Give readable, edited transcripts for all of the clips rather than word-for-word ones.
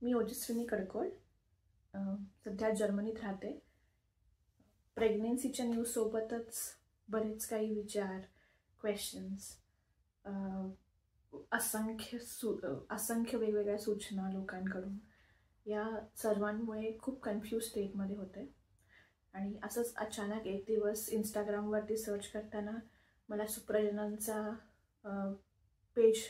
मी ओजस्विनी कडकोळ सध्या जर्मनीत राहते. प्रेग्नेन्सीच्या न्यूजसोबतच बरेच काही विचार, क्वेश्चन्स, असंख्य वेगवेगळ्या सूचना लोकांकडून, या सर्वांमुळे खूप कन्फ्यूज स्टेटमध्ये होते. आणि असंच अचानक एक दिवस इंस्टाग्रामवरती सर्च करताना मला सुप्रजननचा पेज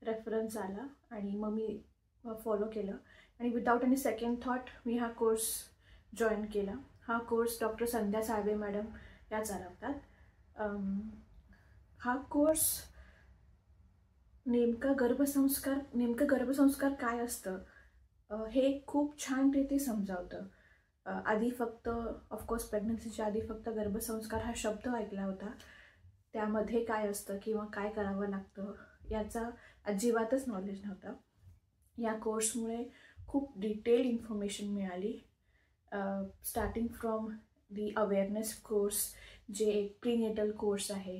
रेफरन्स आला आणि मग मी फॉलो केलं आणि विदाउट एनी सेकंड थॉट मी हा कोर्स जॉईन केला. हा कोर्स डॉक्टर संध्या साळवे मॅडम या चालवतात. हा कोर्स नेमकं गर्भसंस्कार काय असतं हे खूप छान रीती समजावतं. आधी फक्त ऑफकोर्स प्रेग्नन्सीच्या आधी फक्त गर्भसंस्कार हा शब्द ऐकला होता. त्यामध्ये काय असतं किंवा काय करावं लागतं याचा अजिबातच नॉलेज नव्हता. या कोर्समुळे खूप डिटेल इन्फॉर्मेशन मिळाली. Starting from the awareness course, जे एक प्रीनेटल कोर्स आहे,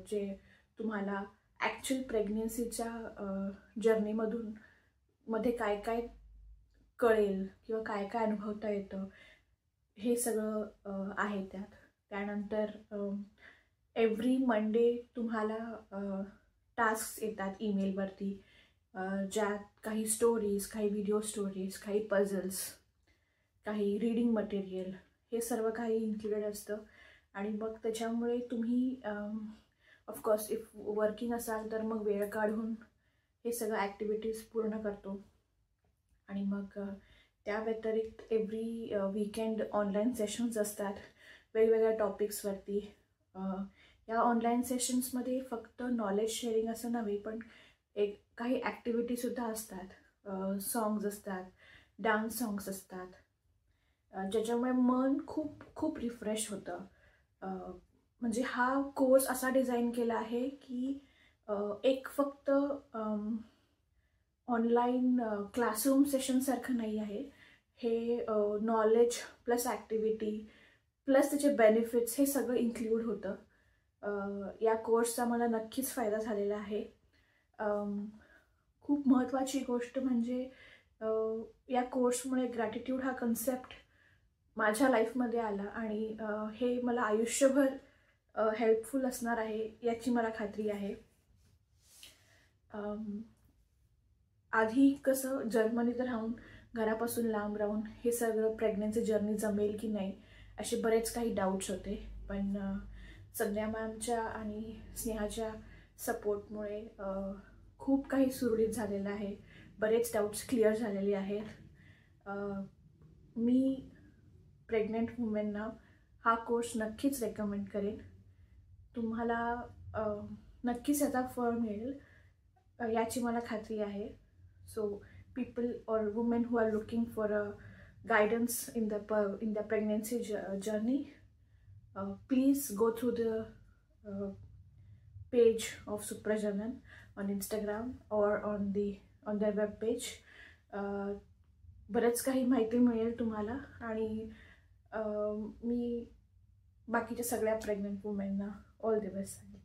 जे तुम्हाला ॲक्च्युअल प्रेग्नेन्सीच्या जर्नीमध्ये काय काय कळेल किंवा काय काय अनुभवता येतं हे सगळं आहे त्यात. त्यानंतर एव्हरी मंडे तुम्हाला टास्क येतात ईमेलवरती, ज्यात काही स्टोरीज, काही व्हिडिओ स्टोरीज, काही पझल्स, काही रीडिंग मटेरियल, हे सर्व काही इन्क्लुडेड असतं. आणि मग त्याच्यामुळे तुम्ही ऑफकोर्स इफ वर्किंग असाल तर मग वेळ काढून हे सगळं ॲक्टिव्हिटीज पूर्ण करतो. आणि मग त्या व्यतिरिक्त एव्हरी वीकेंड ऑनलाईन सेशन्स असतात वेगवेगळ्या टॉपिक्सवरती. या ऑनलाईन सेशन्समध्ये फक्त नॉलेज शेअरिंग असं नव्हे, पण काही ॲक्टिव्हिटीसुद्धा असतात. सॉंग्स असतात, डान्स सॉंग्स असतात, ज्याच्यामुळे मन खूप खूप रिफ्रेश होतं. म्हणजे हा कोर्स असा डिझाईन केला आहे की एक फक्त ऑनलाईन क्लासरूम सेशनसारखं नाही आहे. हे नॉलेज प्लस ॲक्टिव्हिटी प्लस त्याचे बेनिफिट्स हे सगळं इन्क्लूड होतं. या कोर्सचा मला नक्कीच फायदा झालेला आहे. खूप महत्त्वाची गोष्ट म्हणजे या कोर्समुळे ग्रॅटिट्यूड हा कन्सेप्ट माझ्या लाईफमध्ये आला आणि हे मला आयुष्यभर हेल्पफुल असणार आहे याची मला खात्री आहे. आधी कसं जर्मनीत राहून, घरापासून लांब राहून हे सगळं प्रेग्नन्सी जर्नी जमेल की नाही असे बरेच काही डाऊट्स होते. पण संध्या मॅमच्या आणि स्नेहाच्या सपोर्टमुळे खूप काही सुरळीत झालेलं आहे. बरेच डाऊट्स क्लिअर झालेले आहेत. मी प्रेग्नंट वुमेनना हा कोर्स नक्कीच रेकमेंड करेन. तुम्हाला नक्कीच याचा फळ मिळेल याची मला खात्री आहे. So people or women who are looking for a guidance in the pregnancy journey, please go through the page of Suprajanan on Instagram or on their web page. बरेच काही माहिती मिळेल तुम्हाला. आणि मी बाकीच्या सगळ्या प्रेग्नंट वुमेनना ऑल द बेस्ट.